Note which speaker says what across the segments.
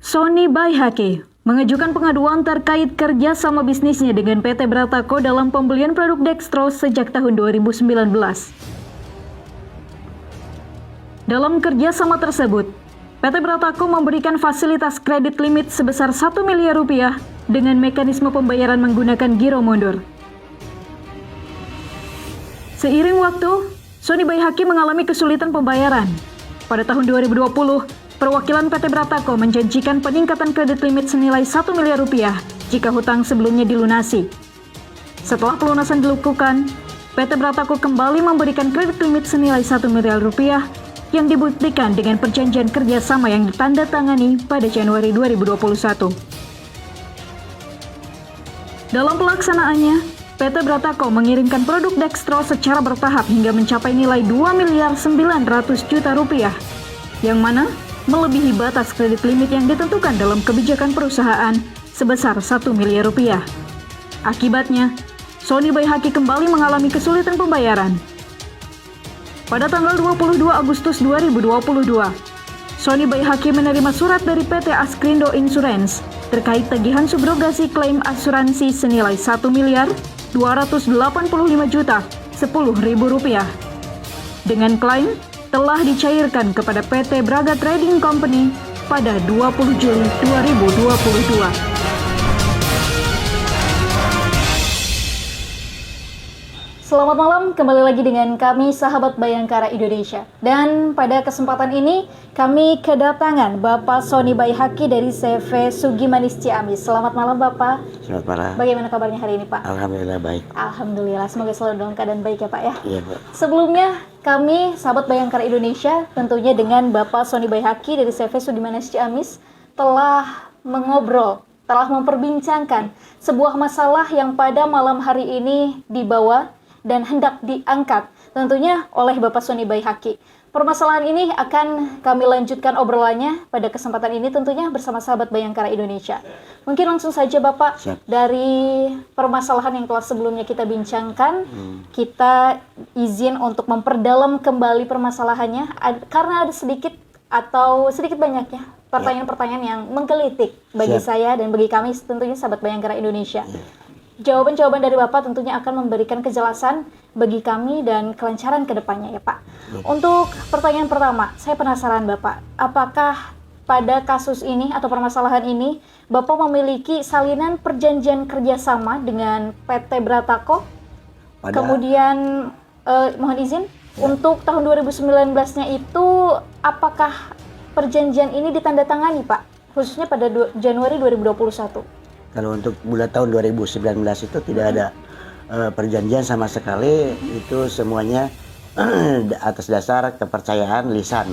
Speaker 1: Sony Baihaqi mengajukan pengaduan terkait kerjasama bisnisnya dengan PT Brataco dalam pembelian produk dextrose sejak tahun 2019. Dalam kerjasama tersebut, PT Brataco memberikan fasilitas kredit limit sebesar 1 miliar rupiah dengan mekanisme pembayaran menggunakan giro mundur. Seiring waktu, Sony Baihaqi mengalami kesulitan pembayaran. Pada tahun 2020, perwakilan PT Brataco menjanjikan peningkatan kredit limit senilai 1 miliar rupiah jika hutang sebelumnya dilunasi. Setelah pelunasan dilakukan, PT Brataco kembali memberikan kredit limit senilai 1 miliar rupiah yang dibuktikan dengan perjanjian kerjasama yang ditandatangani pada Januari 2021. Dalam pelaksanaannya, PT Brataco mengirimkan produk dextrose secara bertahap hingga mencapai nilai 2 miliar 900 juta rupiah, yang mana melebihi batas kredit limit yang ditentukan dalam kebijakan perusahaan sebesar 1 miliar rupiah. Akibatnya, Sony Baihaqi kembali mengalami kesulitan pembayaran. Pada tanggal 22 Agustus 2022, Sony Baihaqi menerima surat dari PT Askrindo Insurance terkait tagihan subrogasi klaim asuransi senilai 1 miliar 285 juta 10.000 rupiah. Dengan klaim telah dicairkan kepada PT Braga Trading Company pada 20 Juli 2022. Selamat malam, kembali lagi dengan kami sahabat Bayangkara Indonesia. Dan pada kesempatan ini kami kedatangan Bapak Sony Baihaqi dari CV Sugimanis Ciamis. Selamat malam Bapak.
Speaker 2: Selamat malam.
Speaker 1: Bagaimana kabarnya hari ini Pak?
Speaker 2: Alhamdulillah baik.
Speaker 1: Alhamdulillah, semoga selalu dalam keadaan baik ya Pak ya.
Speaker 2: Iya Pak.
Speaker 1: Sebelumnya kami sahabat Bayangkara Indonesia tentunya dengan Bapak Sony Baihaqi dari CV Sugimanis Ciamis telah mengobrol, telah memperbincangkan sebuah masalah yang pada malam hari ini dibawa dan hendak diangkat tentunya oleh Bapak Sony Baihaqi. Permasalahan ini akan kami lanjutkan obrolannya pada kesempatan ini tentunya bersama sahabat Bayangkara Indonesia. Mungkin langsung saja Bapak, dari permasalahan yang telah sebelumnya kita bincangkan, kita izin untuk memperdalam kembali permasalahannya karena ada sedikit atau sedikit banyak ya pertanyaan-pertanyaan yang menggelitik bagi saya dan bagi kami tentunya sahabat Bayangkara Indonesia. Jawaban-jawaban dari Bapak tentunya akan memberikan kejelasan bagi kami dan kelancaran ke depannya ya Pak. Untuk pertanyaan pertama, saya penasaran Bapak, apakah pada kasus ini atau permasalahan ini Bapak memiliki salinan perjanjian kerjasama dengan PT Brataco? Kemudian mohon izin, untuk tahun 2019-nya itu apakah perjanjian ini ditandatangani Pak? Khususnya pada Januari 2021.
Speaker 2: Kalau untuk bulan tahun 2019 itu tidak ada perjanjian sama sekali, itu semuanya atas dasar kepercayaan lisan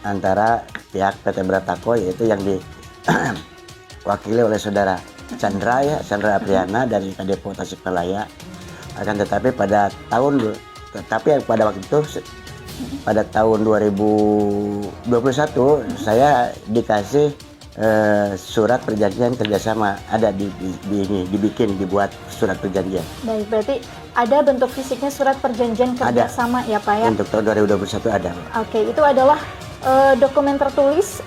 Speaker 2: antara pihak PT Brataco, yaitu yang diwakili oleh saudara Chandra Apriana dari Kadepo Tasikmalaya. Akan tetapi pada waktu itu pada tahun 2021 saya dikasih surat perjanjian kerjasama, ada dibuat surat perjanjian.
Speaker 1: Baik, berarti ada bentuk fisiknya surat perjanjian kerjasama ya Pak ya?
Speaker 2: Untuk tahun 2021 ada.
Speaker 1: Oke, itu adalah dokumen tertulis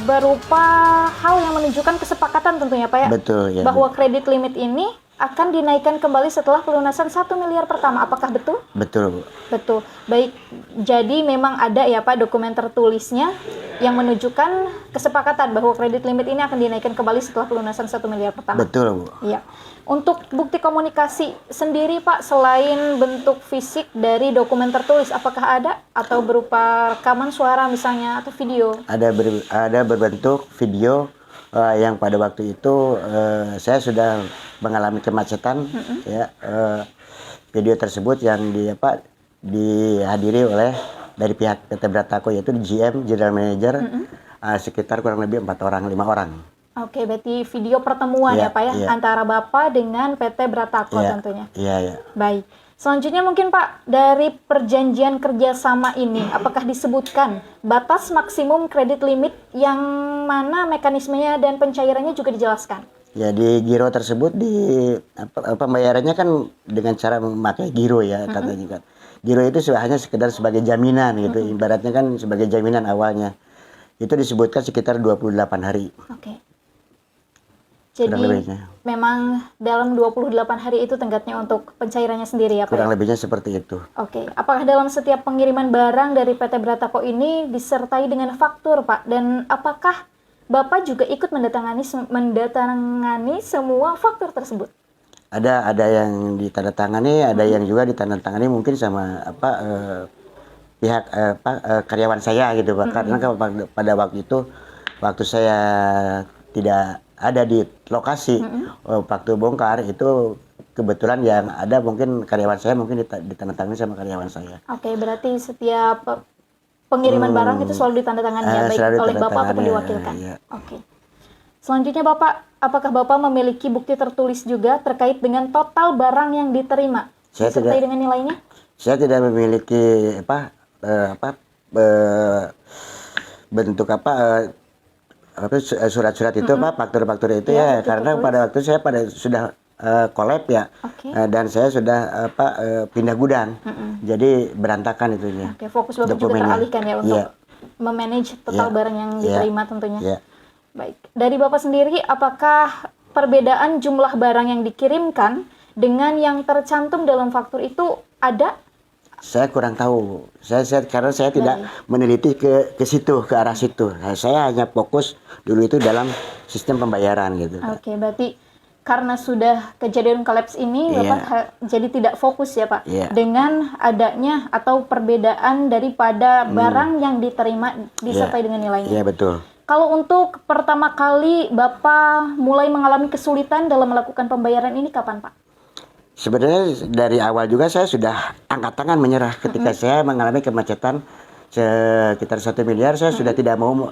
Speaker 1: berupa hal yang menunjukkan kesepakatan tentunya Pak ya?
Speaker 2: Betul ya.
Speaker 1: Bahwa kredit limit ini akan dinaikkan kembali setelah pelunasan 1 miliar pertama, apakah betul?
Speaker 2: Betul Bu.
Speaker 1: Betul. Baik, jadi memang ada ya Pak dokumen tertulisnya yang menunjukkan kesepakatan bahwa kredit limit ini akan dinaikkan kembali setelah pelunasan 1 miliar pertama.
Speaker 2: Betul Bu.
Speaker 1: Iya. Untuk bukti komunikasi sendiri Pak, selain bentuk fisik dari dokumen tertulis, apakah ada atau berupa rekaman suara misalnya atau video?
Speaker 2: Ada berbentuk video yang pada waktu itu saya sudah mengalami kemacetan ya. Video tersebut yang dihadiri oleh dari pihak PT Brataco, yaitu GM General Manager, sekitar kurang lebih 5 orang.
Speaker 1: Oke, berarti video pertemuan ya Pak ya, antara Bapak dengan PT Brataco tentunya.
Speaker 2: Iya.
Speaker 1: Baik. Selanjutnya mungkin Pak, dari perjanjian kerjasama ini, apakah disebutkan batas maksimum kredit limit yang mana mekanismenya dan pencairannya juga dijelaskan?
Speaker 2: Ya, di giro tersebut pembayarannya kan dengan cara memakai giro ya katanya kan. Giro itu hanya sekedar sebagai jaminan gitu, ibaratnya kan sebagai jaminan awalnya. itu disebutkan sekitar 28 hari.
Speaker 1: Oke.
Speaker 2: Kurang
Speaker 1: Jadi
Speaker 2: lebihnya.
Speaker 1: memang dalam 28 hari itu tenggatnya untuk pencairannya sendiri ya Pak?
Speaker 2: Kurang
Speaker 1: ya?
Speaker 2: lebihnya seperti itu.
Speaker 1: Oke. Apakah dalam setiap pengiriman barang dari PT Bratako ini disertai dengan faktur Pak? Dan apakah Bapak juga ikut mendatangani semua faktur tersebut?
Speaker 2: Ada yang ditandatangani, ada yang juga ditandatangani mungkin sama pihak karyawan saya gitu Pak. Karena pada waktu itu, waktu saya tidak ada di lokasi, waktu bongkar itu kebetulan yang ada mungkin karyawan saya mungkin ditandatangani sama karyawan saya.
Speaker 1: Oke, berarti setiap pengiriman barang itu selalu ditandatangani ya, baik oleh Bapak ataupun diwakilkan.
Speaker 2: Iya.
Speaker 1: Oke. Selanjutnya Bapak, apakah Bapak memiliki bukti tertulis juga terkait dengan total barang yang diterima?
Speaker 2: Saya
Speaker 1: disertai
Speaker 2: tidak.
Speaker 1: dengan nilainya?
Speaker 2: Saya tidak memiliki bentuk surat-surat itu Pak, faktur-faktur itu ya, karena pada waktu saya sudah collab ya.
Speaker 1: Oke.
Speaker 2: Dan saya sudah pindah gudang. Jadi berantakan itunya.
Speaker 1: Oke, fokus Bapak juga
Speaker 2: dokumennya.
Speaker 1: teralihkan ya untuk
Speaker 2: Iya.
Speaker 1: memanage total
Speaker 2: Iya.
Speaker 1: barang yang diterima tentunya.
Speaker 2: Iya.
Speaker 1: Baik, dari Bapak sendiri apakah perbedaan jumlah barang yang dikirimkan dengan yang tercantum dalam faktur itu ada?
Speaker 2: Saya kurang tahu. Karena saya tidak meneliti ke situ, ke arah situ. Nah, saya hanya fokus dulu itu dalam sistem pembayaran gitu.
Speaker 1: Oke, berarti karena sudah kejadian kolaps ini,
Speaker 2: Iya.
Speaker 1: Bapak jadi tidak fokus ya Pak,
Speaker 2: Iya.
Speaker 1: dengan adanya atau perbedaan daripada barang yang diterima disertai dengan nilainya.
Speaker 2: Iya, betul.
Speaker 1: Kalau untuk pertama kali Bapak mulai mengalami kesulitan dalam melakukan pembayaran ini kapan Pak?
Speaker 2: Sebenarnya dari awal juga saya sudah angkat tangan menyerah ketika saya mengalami kemacetan sekitar 1 miliar. Saya sudah tidak mau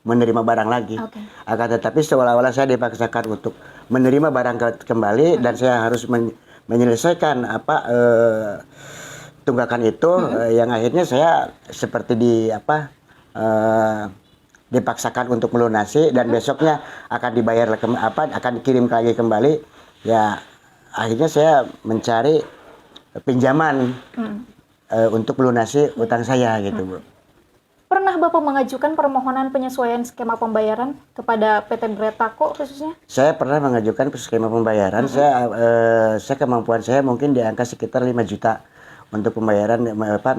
Speaker 2: menerima barang lagi.
Speaker 1: Oke.
Speaker 2: Akan tetapi seolah-olah saya dipaksakan untuk menerima barang kembali dan saya harus menyelesaikan tunggakan itu, yang akhirnya saya seperti dipaksakan untuk melunasi dan besoknya akan dibayar akan dikirim lagi kembali. Ya akhirnya saya mencari pinjaman untuk melunasi utang saya gitu Bu.
Speaker 1: Pernah Bapak mengajukan permohonan penyesuaian skema pembayaran kepada PT Bratako khususnya?
Speaker 2: Saya pernah mengajukan skema pembayaran. Saya kemampuan saya mungkin di angka sekitar 5 juta untuk pembayaran,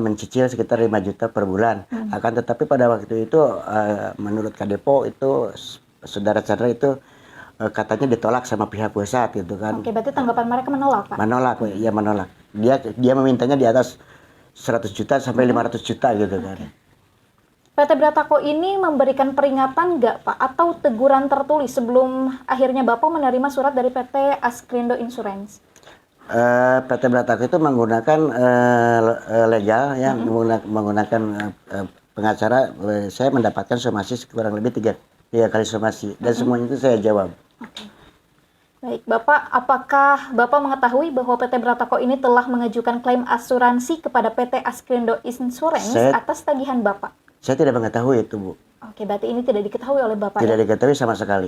Speaker 2: mencicil sekitar 5 juta per bulan. Akan tetapi pada waktu itu menurut Kadepo itu Saudara Chandra itu katanya ditolak sama pihak pusat gitu kan.
Speaker 1: Oke, berarti tanggapan mereka menolak Pak?
Speaker 2: Menolak, ya menolak. Dia memintanya di atas 100 juta sampai 500 juta gitu kan.
Speaker 1: PT Bratako ini memberikan peringatan nggak Pak atau teguran tertulis sebelum akhirnya Bapak menerima surat dari PT Askrindo Insurance?
Speaker 2: PT Bratako itu menggunakan legal ya, menggunakan pengacara. Saya mendapatkan somasi kurang lebih tiga kali somasi dan semuanya itu saya jawab.
Speaker 1: Oke. Baik, Bapak, apakah Bapak mengetahui bahwa PT Bratako ini telah mengajukan klaim asuransi kepada PT Askrindo Insurance atas tagihan Bapak?
Speaker 2: Saya tidak mengetahui itu Bu.
Speaker 1: Oke, berarti ini tidak diketahui oleh Bapak?
Speaker 2: Tidak diketahui sama sekali.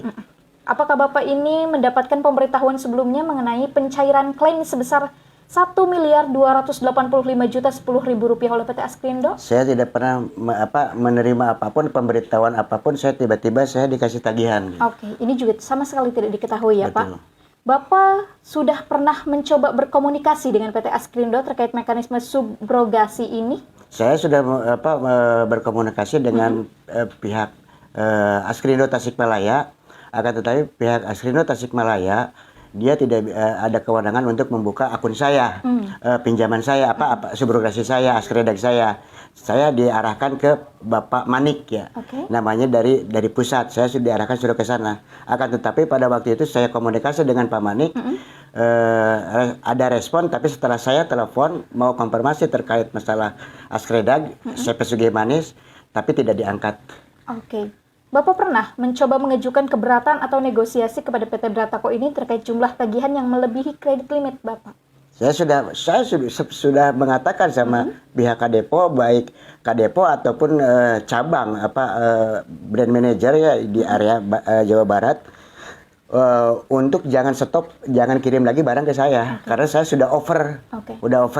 Speaker 1: Apakah Bapak ini mendapatkan pemberitahuan sebelumnya mengenai pencairan klaim sebesar 1.285.010.000 rupiah oleh PT Askrindo?
Speaker 2: Saya tidak pernah menerima apapun, pemberitahuan apapun. Saya tiba-tiba saya dikasih tagihan.
Speaker 1: Oke, ini juga sama sekali tidak diketahui ya
Speaker 2: Betul.
Speaker 1: Pak. Bapak sudah pernah mencoba berkomunikasi dengan PT Askrindo terkait mekanisme subrogasi ini?
Speaker 2: Saya sudah berkomunikasi dengan pihak Askrindo Tasikmalaya. Akan tetapi pihak Askrindo Tasikmalaya dia tidak ada kewenangan untuk membuka akun saya, pinjaman saya, subrogasi saya, askredag saya. Saya diarahkan ke Bapak Manik ya, namanya dari pusat. Saya sudah diarahkan sudah ke sana. Akan tetapi pada waktu itu saya komunikasi dengan Pak Manik, ada respon. Tapi setelah saya telepon mau konfirmasi terkait masalah askredag, CP Sugemanis, tapi tidak diangkat.
Speaker 1: Oke. Bapak pernah mencoba mengajukan keberatan atau negosiasi kepada PT Bratako ini terkait jumlah tagihan yang melebihi kredit limit Bapak?
Speaker 2: Saya sudah mengatakan sama pihak Kadepo, baik Kadepo ataupun cabang brand manager ya di area Jawa Barat, untuk jangan kirim lagi barang ke saya karena saya sudah over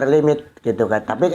Speaker 2: limit gitu kan. Tapi